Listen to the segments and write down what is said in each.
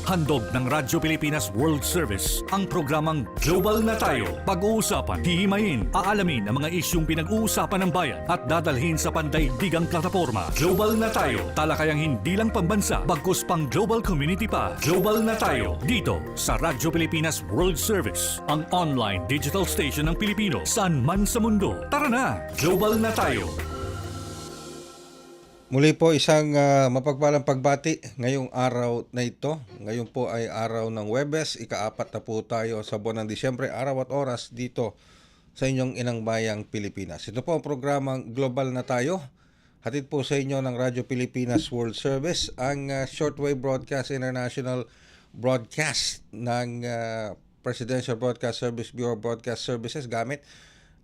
Handog ng Radyo Pilipinas World Service ang programang Global na Tayo. Pag-uusapan, hihimayin, aalamin ang mga isyung pinag-uusapan ng bayan at dadalhin sa pandaigdigang plataforma. Global na Tayo, talakayang hindi lang pambansa, bagkus pang global community pa. Global na Tayo, dito sa Radyo Pilipinas World Service, ang online digital station ng Pilipino saan man sa mundo. Tara na, Global na Tayo! Muli po isang mapagpalang pagbati ngayong araw na ito. Ngayon po ay araw ng Huwebes, ika-4 na po tayo sa buwan ng Disyembre, araw at oras dito sa inyong inang bayang Pilipinas. Ito po ang programang Global na Tayo. Hatid po sa inyo ng Radyo Pilipinas World Service, ang shortwave broadcast, international broadcast ng Presidential Broadcast Service Bureau Broadcast Services gamit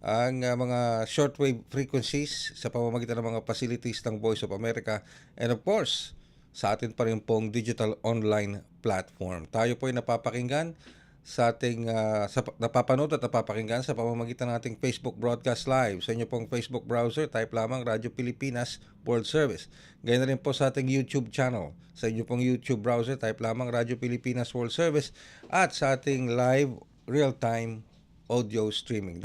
ang mga shortwave frequencies sa pamamagitan ng mga facilities ng Voice of America and of course sa atin pa rin pong digital online platform. Tayo po ay napapakinggan sa ating napapanood at napapakinggan sa pamamagitan ng ating Facebook broadcast live. Sa inyo pong Facebook browser, type lamang Radyo Pilipinas World Service. Ganyan na rin po sa ating YouTube channel. Sa inyo pong YouTube browser, type lamang Radyo Pilipinas World Service at sa ating live real-time audio streaming.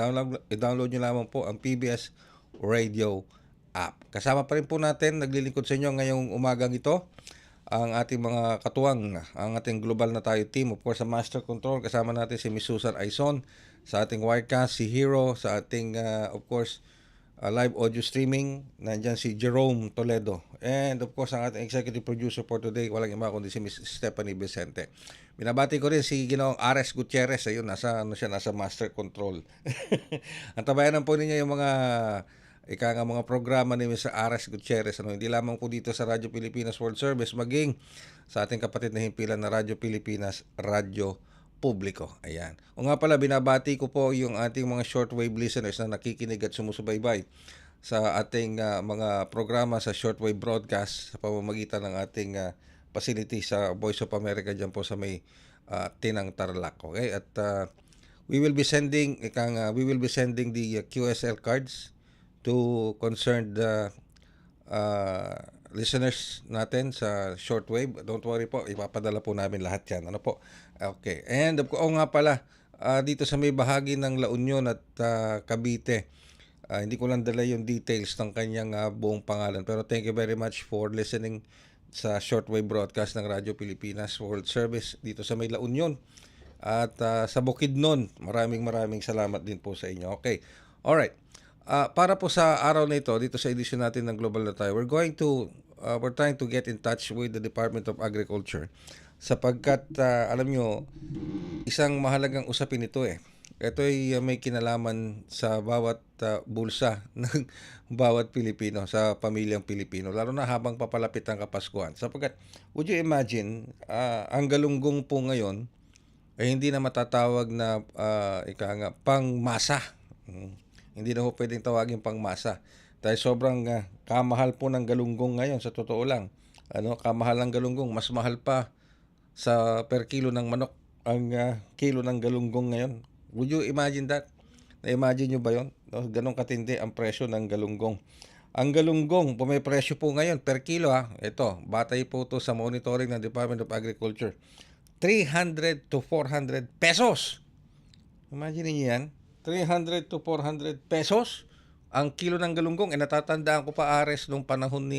I-download nyo lamang po ang PBS Radio app. Kasama pa rin po natin, naglilingkod sa inyo ngayong umagang ito, ang ating mga katuwang, ang ating Global na Tayo team. Of course, sa Master Control, kasama natin si Miss Susan Aizon, sa ating Wirecast, si Hero, sa ating, of course, live audio streaming, nandyan si Jerome Toledo. And of course, ang ating executive producer for today, walang iba kundi si Miss Stephanie Vicente. Binabati ko rin si Ginoong Ares Gutierrez, ayun, nasa Master Control. Antabayanan po ninyo yung mga mga programa ni Mr. Ares Gutierrez, hindi lamang po dito sa Radyo Pilipinas World Service, maging sa ating kapatid na himpilan na Radyo Pilipinas Radyo Publiko. Ayan. O nga pala, binabati ko po yung ating mga shortwave listeners na nakikinig at sumusubaybay sa ating mga programa sa shortwave broadcast sa pamamagitan ng ating facility sa Voice of America dyan po sa may Tinang Tarlac. Okay? At we will be sending the QSL cards to concerned listeners natin sa shortwave. Don't worry po, ipapadala po namin lahat yan. Ano po? Okay. And nga pala, dito sa may bahagi ng La Union at Cavite, hindi ko lang dala yung details ng kanyang buong pangalan. Pero thank you very much for listening sa shortwave broadcast ng Radyo Pilipinas World Service dito sa may La Union. At sa Bukidnon, maraming salamat din po sa inyo. Okay. Alright. Para po sa araw na ito, dito sa edisyon natin ng Global na Tayo, we're trying to get in touch with the Department of Agriculture sapagkat alam nyo, isang mahalagang usapin ito Ito ay may kinalaman sa bawat bulsa ng bawat Pilipino, sa pamilyang Pilipino, lalo na habang papalapit ang Kapaskuhan. Sapagkat, would you imagine, ang galunggong po ngayon ay hindi na matatawag na pangmasa. Hindi na po pwedeng tawagin pangmasa. Dahil sobrang kamahal po ng galunggong ngayon, sa totoo lang. Kamahal ng galunggong, mas mahal pa sa per kilo ng manok ang kilo ng galunggong ngayon. Would you imagine that? Na-imagine nyo ba yun? Ganong katindi ang presyo ng galunggong. Ang galunggong, pumipresyo po ngayon per kilo Ito, batay po to sa monitoring ng Department of Agriculture. 300 to 400 pesos. Imagine niyo yan. 300 to 400 pesos ang kilo ng galunggong. Natatandaan ko pa, Ares, nung panahon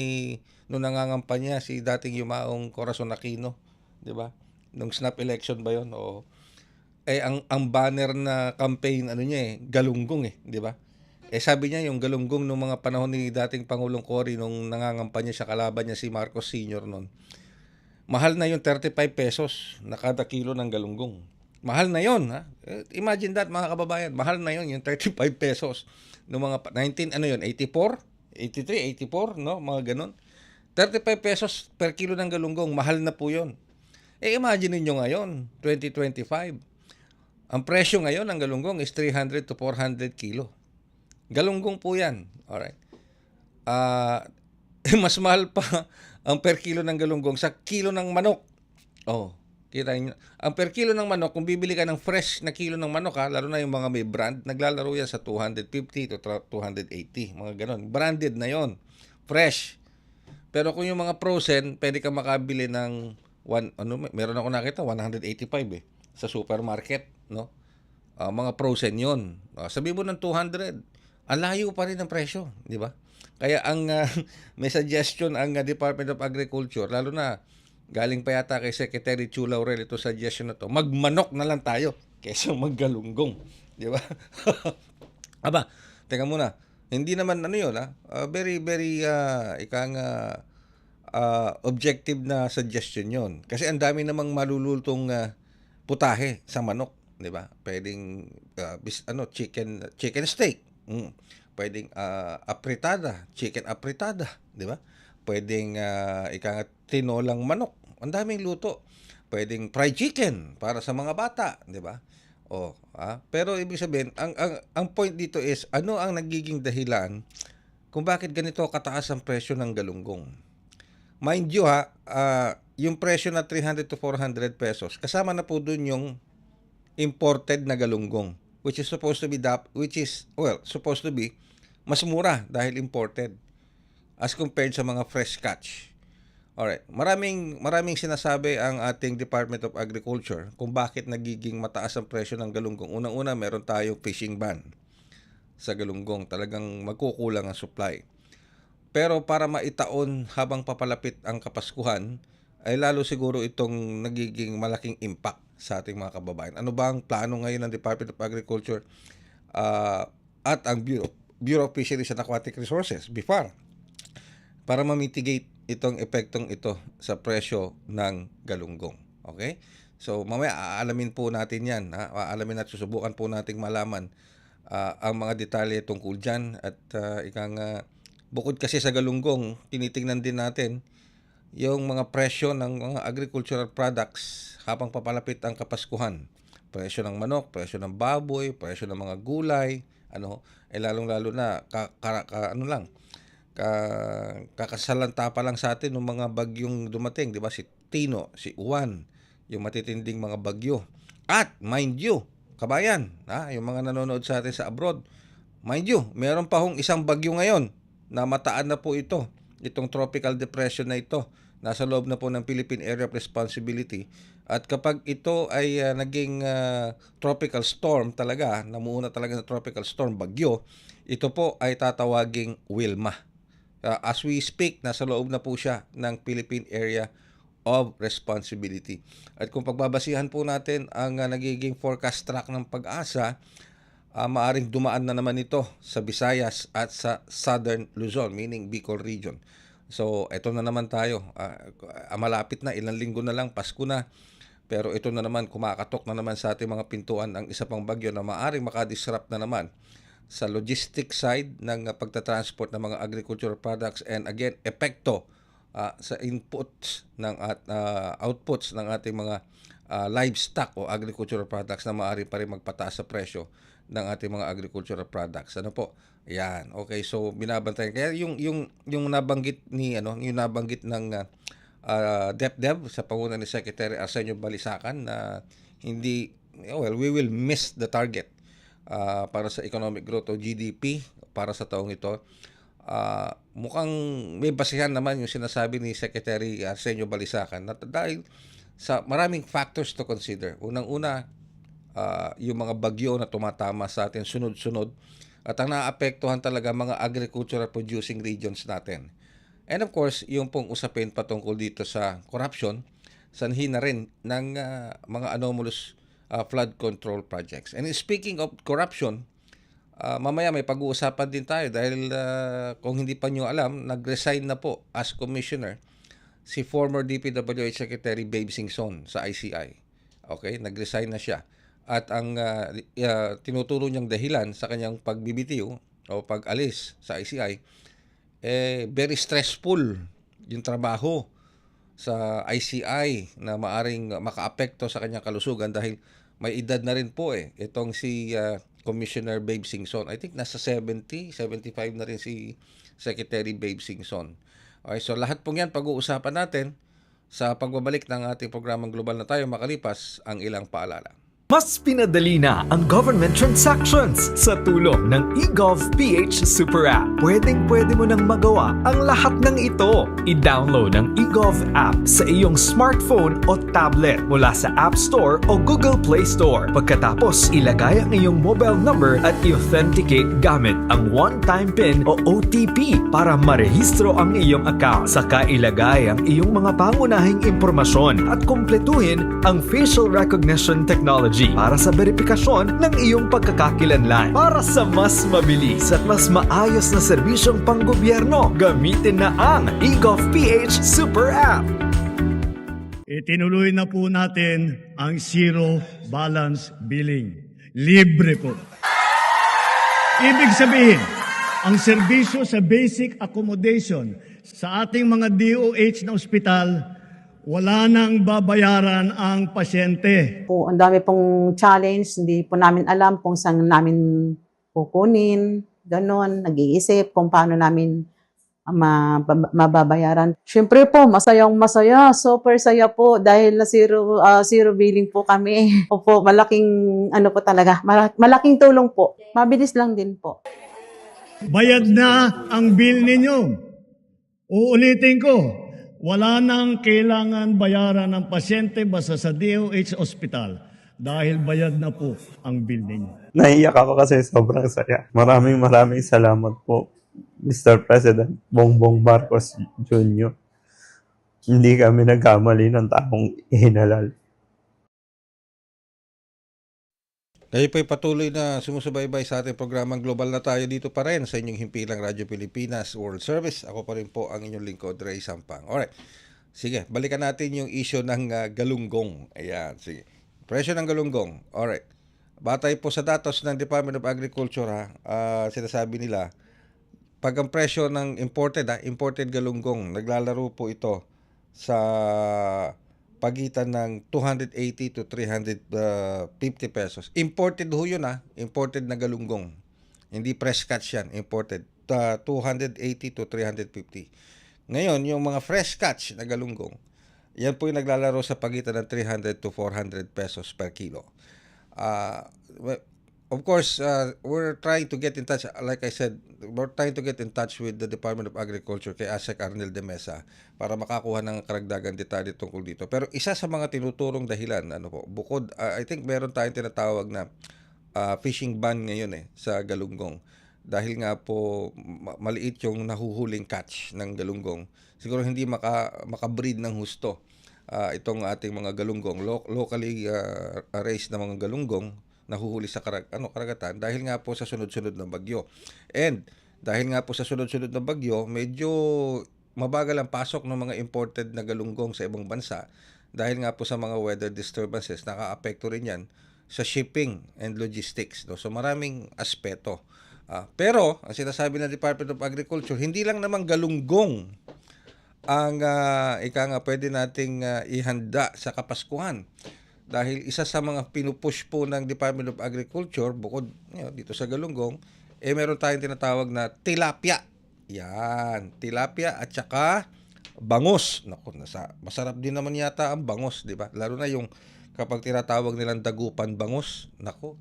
nung nangangampanya si dating yumaong Corazon Aquino. Diba? Nung snap election ba yun? O ang banner na campaign galunggong di ba? Sabi niya yung galunggong nung mga panahon ni dating Pangulong Cory nung nangangampanya siya, kalaban niya si Marcos Sr. noon. Mahal na yung 35 pesos na kada kilo ng galunggong. Mahal na yon, Imagine that, mga kababayan. Mahal na yon yung 35 pesos nung mga 84, 83, 84, no? Mga ganun. 35 pesos per kilo ng galunggong, mahal na po yon. Imagine niyo ngayon, 2025. Ang presyo ngayon ng galunggong is 300 to 400 kilo. Galunggong po yan. Alright. Mas mahal pa ang per kilo ng galunggong sa kilo ng manok. Kita niyo. Ang per kilo ng manok, kung bibili ka ng fresh na kilo ng manok, lalo na yung mga may brand, naglalaro yan sa 250 to 280. Mga ganon. Branded na yon. Fresh. Pero kung yung mga frozen, pwede ka makabili ng Meron ako nakita 185 sa supermarket, no? Mga frozen 'yon. Sabi mo ng 200, ang layo pa rin ng presyo, di ba? Kaya ang may suggestion ang Department of Agriculture, lalo na galing pa yata kay Secretary Chu Laurel ito suggestion na to, magmanok na lang tayo kaysa maggalunggong, di ba? Aba, teka muna. Hindi naman ano 'yon, very very objective na suggestion 'yon. Kasi ang dami namang malulutong putahe sa manok, 'di ba? Pwedeng chicken steak. Pwedeng apritada, chicken apritada, 'di ba? Pwedeng tinolang manok. Ang daming luto. Pwedeng fried chicken para sa mga bata, 'di ba? Pero ibig sabihin, ang point dito is ano ang nagiging dahilan kung bakit ganito kataas ang presyo ng galunggong. Mind you yung presyo na 300 to 400 pesos, kasama na po dun yung imported na galunggong, which is supposed to be mas mura dahil imported as compared sa mga fresh catch. Alright, maraming sinasabi ang ating Department of Agriculture kung bakit nagiging mataas ang presyo ng galunggong. Unang-una, meron tayong fishing ban sa galunggong. Talagang magkukulang ang supply. Pero para maitaon habang papalapit ang Kapaskuhan, ay lalo siguro itong nagiging malaking impact sa ating mga kababayan. Ano ba ang plano ngayon ng Department of Agriculture at ang Bureau of Fisheries and Aquatic Resources, BIFAR, para ma-mitigate itong epektong ito sa presyo ng galunggong. Okay? So, mamaya aalamin po natin yan. Aalamin at susubukan po nating malaman ang mga detalye tungkol dyan. At bukod kasi sa galunggong, tinitingnan din natin yung mga presyo ng mga agricultural products habang papalapit ang Kapaskuhan. Presyo ng manok, presyo ng baboy, presyo ng mga gulay, lalong-lalo na kakasalanta pa lang sa atin ng mga bagyong dumating, di ba? Si Tino, si Juan, yung matitinding mga bagyo. At mind you, kabayan, yung mga nanonood sa atin sa abroad, mind you, meron pa hong isang bagyo ngayon na mataan na po itong tropical depression na ito. Nasa loob na po ng Philippine Area of Responsibility. At kapag ito ay naging tropical storm talaga, namuuna talaga na tropical storm, bagyo, ito po ay tatawaging Wilma. As we speak, nasa loob na po siya ng Philippine Area of Responsibility. At kung pagbabasihan po natin ang nagiging forecast track ng Pag-asa, maaring dumaan na naman ito sa Visayas at sa Southern Luzon, meaning Bicol region. So, ito na naman tayo. Malapit na, ilang linggo na lang, Pasko na. Pero ito na naman, kumakatok na naman sa ating mga pintuan ang isa pang bagyo na maaring makadisrupt na naman sa logistic side ng pagta-transport ng mga agricultural products, and again, epekto sa inputs at outputs ng ating mga livestock o agricultural products na maaari pa rin magpataas sa presyo ng ating mga agricultural products. Ano po? Yan. Okay, so binabantayan. Kaya yung nabanggit ng DepDev sa pangunan ni Secretary Arsenio Balisacan na we will miss the target para sa economic growth o GDP para sa taong ito. Mukhang may basihan naman yung sinasabi ni Secretary Arsenio Balisacan na dahil sa maraming factors to consider. Unang-una, yung mga bagyo na tumatama sa atin sunod-sunod at ang naapektuhan talaga mga agricultural producing regions natin. And of course, yung pong usapin patungkol dito sa corruption, sanhi na rin ng mga anomalous flood control projects. And speaking of corruption, mamaya may pag-uusapan din tayo dahil kung hindi pa nyo alam, nag-resign na po as commissioner si former DPWH Secretary Babe Singson sa ICI. Okay, nag-resign na siya. At ang tinuturo niyang dahilan sa kanyang pagbibitiw o pag-alis sa ICI, very stressful yung trabaho sa ICI na maaring makaapekto sa kanyang kalusugan dahil may edad na rin po itong si Commissioner Babe Singson. I think nasa 70, 75 na rin si Secretary Babe Singson. Okay, so lahat pong yan pag-uusapan natin sa pagbabalik ng ating programang Global na Tayo makalipas ang ilang paalala. Mas pinadali na ang government transactions sa tulong ng eGov.ph Super App. Pwedeng-pwede mo nang magawa ang lahat ng ito. I-download ang eGov app sa iyong smartphone o tablet mula sa App Store o Google Play Store. Pagkatapos, ilagay ang iyong mobile number at i-authenticate gamit ang one-time PIN o OTP para marehistro ang iyong account. Saka ilagay ang iyong mga pangunahing impormasyon at kumpletuhin ang facial recognition technology para sa verifikasyon ng iyong pagkakakilanlan. Para sa mas mabilis at mas maayos na serbisyong panggobyerno, gamitin na ang eGov.ph Super App. Itinuloy na po natin ang zero balance billing. Libre po. Ibig sabihin, ang serbisyo sa basic accommodation sa ating mga DOH na ospital, wala nang babayaran ang pasyente. Po, ang dami pong challenge, hindi po namin alam kung saan namin kukunin, ganon, nag-iisip kung paano namin mababayaran. Siyempre po, masayang-masaya, super saya po dahil na zero billing po kami. Opo, malaking ano po talaga, malaking tulong po. Mabilis lang din po. Bayad na ang bill ninyo. Uulitin ko, wala nang kailangan bayaran ng pasyente basta sa DOH Hospital dahil bayad na po ang bill ninyo. Naiiyak ako kasi sobrang saya. Maraming salamat po, Mr. President Bongbong Marcos Jr. Hindi kami nagkamali ng taong ihinalal. Kayo po'y patuloy na sumusubaybay sa ating programang Global na Tayo dito pa rin sa inyong himpilang Radyo Pilipinas World Service. Ako pa rin po ang inyong lingkod, Ray Sampang. Alright, sige, balikan natin yung issue ng galunggong. Ayan, sige. Presyo ng galunggong. Alright. Batay po sa datos ng Department of Agriculture, sinasabi nila, pag ang presyo ng imported galunggong, naglalaro po ito sa pagitan ng 280 to 350 pesos. Imported ho yun imported na galunggong. Hindi fresh catch yan, imported. 280 to 350. Ngayon, yung mga fresh catch na galunggong, yan po yung naglalaro sa pagitan ng 300 to 400 pesos per kilo. Of course, we're trying to get in touch, like I said, we're trying to get in touch with the Department of Agriculture kay ASEC Arnel de Mesa para makakuha ng karagdagan detalye tungkol dito. Pero isa sa mga tinuturong dahilan, bukod, I think meron tayong tinatawag na fishing ban ngayon sa galunggong. Dahil nga po maliit yung nahuhuling catch ng galunggong. Siguro hindi makabreed ng husto itong ating mga galunggong, locally raised na mga galunggong, nahuhuli sa karagatan dahil nga po sa sunod-sunod ng bagyo. And dahil nga po sa sunod-sunod ng bagyo, medyo mabagal ang pasok ng mga imported na galunggong sa ibang bansa dahil nga po sa mga weather disturbances, naka-apekto rin yan sa shipping and logistics. So maraming aspeto. Pero ang sinasabi ng Department of Agriculture, hindi lang naman galunggong ang pwede nating ihanda sa Kapaskuhan. Dahil isa sa mga pinupush po ng Department of Agriculture, bukod dito sa galunggong, meron tayong tinatawag na tilapia. Yan, tilapia at saka bangus. Naku, masarap din naman yata ang bangus, di ba? Lalo na yung kapag tinatawag nilang dagupan bangus. Naku,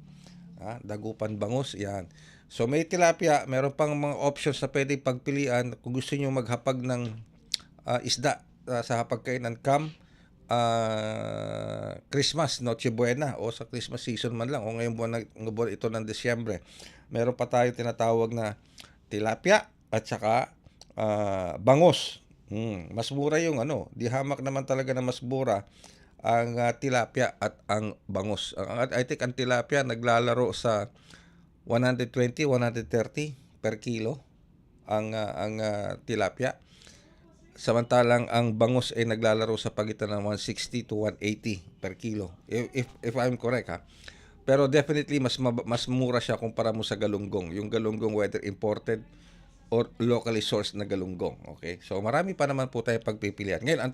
dagupan bangus, yan. So may tilapia, meron pang mga options na pwede pagpilian kung gusto niyo maghapag ng isda sa hapagkainan Christmas, Noche Buena o sa Christmas season man lang o ngayong buwan ito ng Disyembre. Meron pa tayo tinatawag na tilapia at saka bangus. Mas mura yung di hamak naman talaga na mas mura ang tilapia at ang bangus. I think ang tilapia naglalaro sa 120, 130 per kilo ang tilapia. Samantalang ang bangus ay naglalaro sa pagitan ng 160 to 180 per kilo. If I'm correct Pero definitely mas mura siya kumpara mo sa galunggong. Yung galunggong whether imported or locally sourced na galunggong. Okay? So marami pa naman po tayo pagpipilian. Ngayon, ang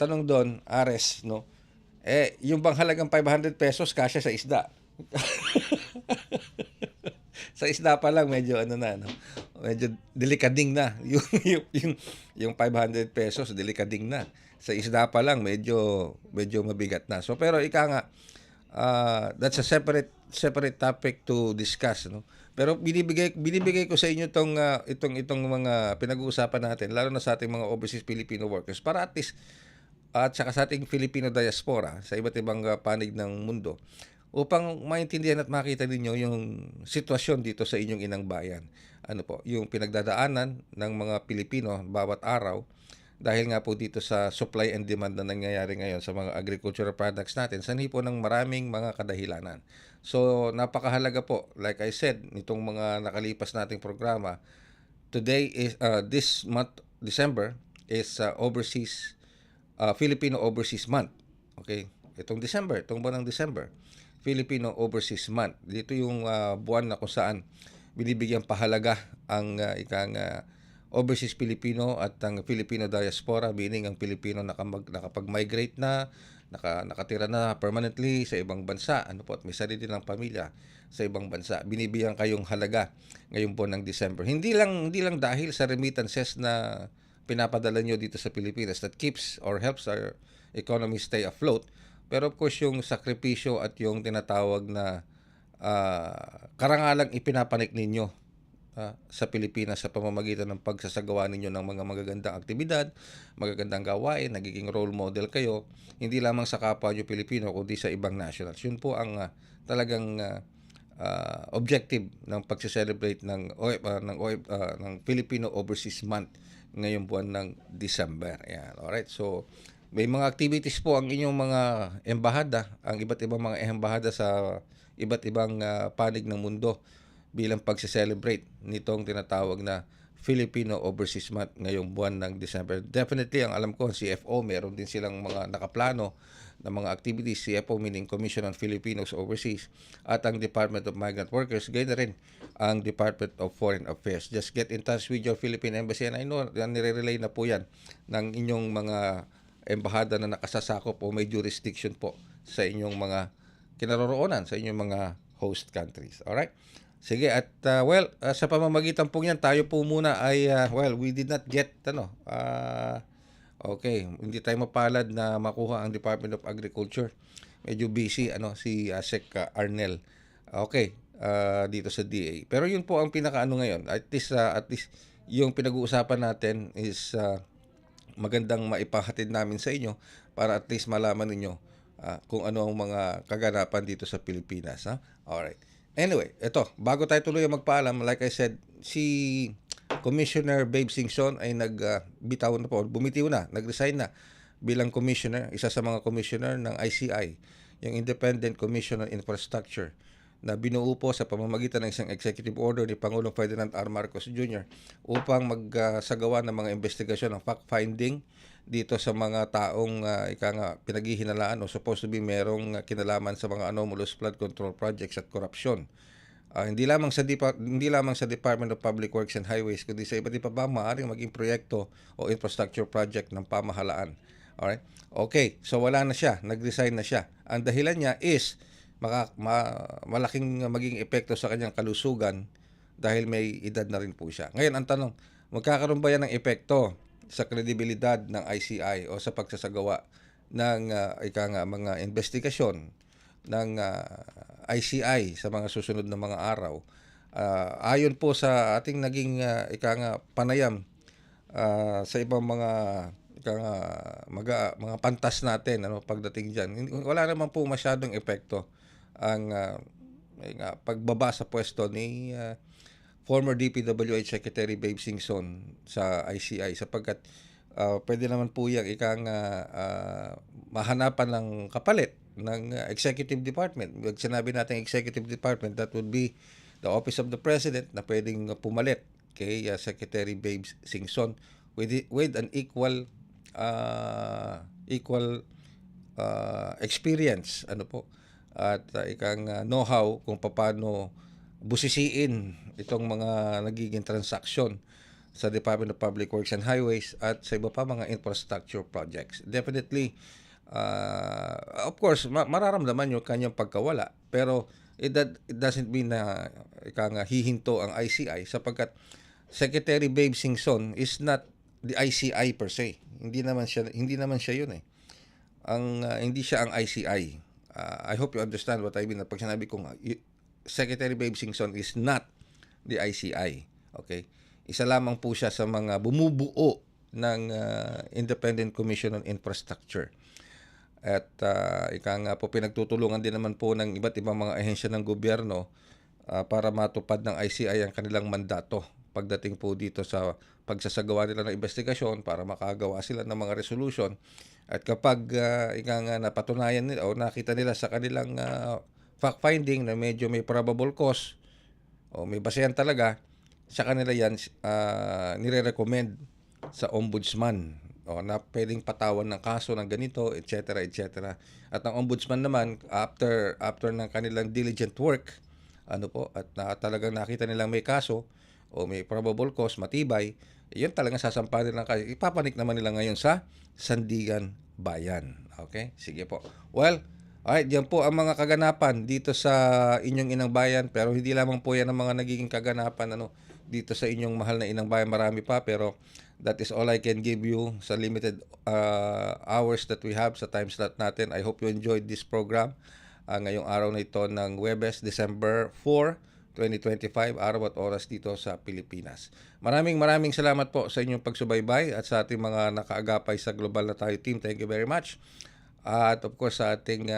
tanong doon, Ares, yung bang halagang 500 pesos kasya sa isda? Sa isda pa lang medyo medyo delikading na yung 500 pesos delikading na. Sa isda pa lang medyo mabigat na. So pero that's a separate topic to discuss, no? Pero binibigay ko sa inyo itong mga pinag-uusapan natin, lalo na sa ating mga overseas Filipino workers, para at least at saka sa ating Filipino diaspora sa iba't ibang panig ng mundo, upang maintindihan at makita ninyo yung sitwasyon dito sa inyong inang bayan. Ano po, yung pinagdadaanan ng mga Pilipino bawat araw dahil nga po dito sa supply and demand na nangyayari ngayon sa mga agricultural products natin, sanhi po ng maraming mga kadahilanan. So, napakahalaga po, like I said, nitong mga nakalipas nating programa, today is, this month, December, is Filipino Overseas Month. Okay? Itong December, itong buwan ng December, Filipino Overseas Month. Dito yung buwan na kung saan binibigyang pahalaga ang overseas Filipino at ang Filipino diaspora, meaning ang Pilipino nakapag-migrate na, nakatira na permanently sa ibang bansa, ano po, at may sarili ng pamilya sa ibang bansa. Binibigyan kayong halaga ngayong buwan ng December. Hindi lang dahil sa remittances na pinapadala nyo dito sa Pilipinas that keeps or helps our economy stay afloat, pero of course yung sakripisyo at yung tinatawag na karangalang ipinapanik ninyo sa Pilipinas sa pamamagitan ng pagsasagawa ninyo ng mga magagandang aktibidad, magagandang gawain, nagiging role model kayo, hindi lamang sa kapwa nyo Pilipino, kundi sa ibang nationals. Yun po ang talagang objective ng pagse-celebrate ng Filipino Overseas Month ngayong buwan ng December. Yan. Alright, so may mga activities po ang inyong mga embahada, ang iba't ibang mga embahada sa iba't ibang panig ng mundo bilang pagse-celebrate nitong tinatawag na Filipino Overseas Month ngayong buwan ng December. Definitely, ang alam ko, CFO, meron din silang mga nakaplano na mga activities. CFO meaning Commission on Filipinos Overseas, at ang Department of Migrant Workers, gayon na rin ang Department of Foreign Affairs. Just get in touch with your Philippine Embassy, and I know, nire-relay na po yan ng inyong mga embahada na nakasasakop o may jurisdiction po sa inyong mga kinaroroonan, sa inyong mga host countries. Alright? Sige, at sa pamamagitan po yan, tayo po muna ay, we did not get, okay, hindi tayo mapalad na makuha ang Department of Agriculture. Medyo busy, si Sec Arnel. Okay, dito sa DA. Pero yun po ang pinakaano ngayon. At least yung pinag-uusapan natin is magandang maipahatid namin sa inyo para at least malaman ninyo kung ano ang mga kaganapan dito sa Pilipinas. Alright. Anyway, ito, bago tayo tuloy magpaalam, like I said, si Commissioner Babe Singson ay nag-resign na bilang commissioner, isa sa mga commissioner ng ICI, yung Independent Commission on Infrastructure, na binuo po sa pamamagitan ng isang executive order ni Pangulong Ferdinand R. Marcos Jr. upang magsagawa ng mga investigasyon ng fact-finding dito sa mga taong pinaghihinalaan o supposed to be merong kinalaman sa mga anomalous flood control projects at korupsyon. Hindi lamang sa Department of Public Works and Highways, kundi sa iba't iba pa maaaring maging proyekto o infrastructure project ng pamahalaan. Alright? Okay, so wala na siya, nag-resign na siya. Ang dahilan niya is malaking maging epekto sa kanyang kalusugan dahil may edad na rin po siya. Ngayon, ang tanong, magkakaroon ba yan ng epekto sa kredibilidad ng ICI o sa pagsasagawa ng mga investigasyon ng ICI sa mga susunod na mga araw? Ayon po sa ating naging panayam sa ibang mga pantas natin pagdating diyan, wala naman po masyadong epekto ang pagbaba sa pwesto ni former DPWH Secretary Babe Singson sa ICI, sapagkat pwede naman po yung mahanapan ng kapalit ng executive department. Pag sinabi natin executive department, that would be the Office of the President na pwedeng pumalit kay Secretary Babe Singson with an equal experience at know-how kung paano busisiin itong mga nagiging transaksyon sa Department of Public Works and Highways at sa iba pa mga infrastructure projects. Definitely, of course, mararamdaman yung kanyang pagkawala, pero it doesn't mean na hihinto ang ICI, sapagkat Secretary Babe Singson is not the ICI per se. Hindi naman siya yun eh. Hindi siya ang ICI. I hope you understand what I mean. Pag sinabi kong Secretary Babe Singson is not the ICI. Okay? Isa lamang po siya sa mga bumubuo ng Independent Commission on Infrastructure. At ika nga po, pinagtutulungan din naman po ng iba't ibang mga ahensya ng gobyerno para matupad ng ICI ang kanilang mandato pagdating po dito sa pagsasagawa nila ng investigasyon para makagawa sila ng mga resolution. At kapag ika nga napatunayan nila o nakita nila sa kanilang fact-finding na medyo may probable cause o may basehan talaga, sa kanila yan nire-recommend sa ombudsman na pwedeng patawan ng kaso ng ganito, etc. etc. At ang ombudsman naman, after ng kanilang diligent work, at talagang nakita nilang may kaso o may probable cause, matibay, yun talagang sasampahan nilang kaso. Ipapanik naman nila ngayon sa Sandigan Bayan. Okay? Sige po. Well, alright, yan po ang mga kaganapan dito sa inyong Inang Bayan, pero hindi lamang po yan ang mga nagiging kaganapan dito sa inyong mahal na Inang Bayan. Marami pa, pero that is all I can give you sa limited hours that we have sa time slot natin. I hope you enjoyed this program ngayong araw na ito ng Huwebes, December 4, 2025, araw at oras dito sa Pilipinas. Maraming salamat po sa inyong pagsubaybay at sa ating mga nakaagapay sa Global na Tayo team. Thank you very much. At of course sa ating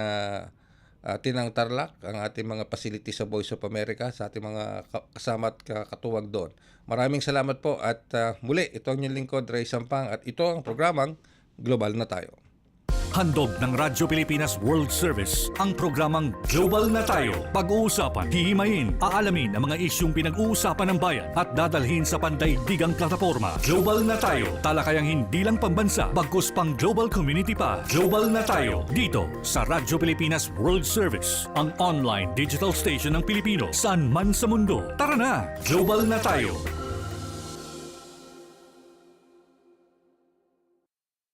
Tinang Tarlac, ang ating mga facility sa Voice of America, sa ating mga kasama at katuwag doon. Maraming salamat po at muli, ito ang inyong lingkod, Ray Sampang, at ito ang programang Global na Tayo. Handog ng Radyo Pilipinas World Service ang programang Global na Tayo. Pag-uusapan, hihimayin, aalamin ang mga isyung pinag-uusapan ng bayan at dadalhin sa pandaigdigang plataforma. Global na Tayo, talakayang hindi lang pambansa, bagkus pang global community pa. Global na Tayo, dito sa Radyo Pilipinas World Service, ang online digital station ng Pilipino saan man sa mundo. Tara na, Global na Tayo.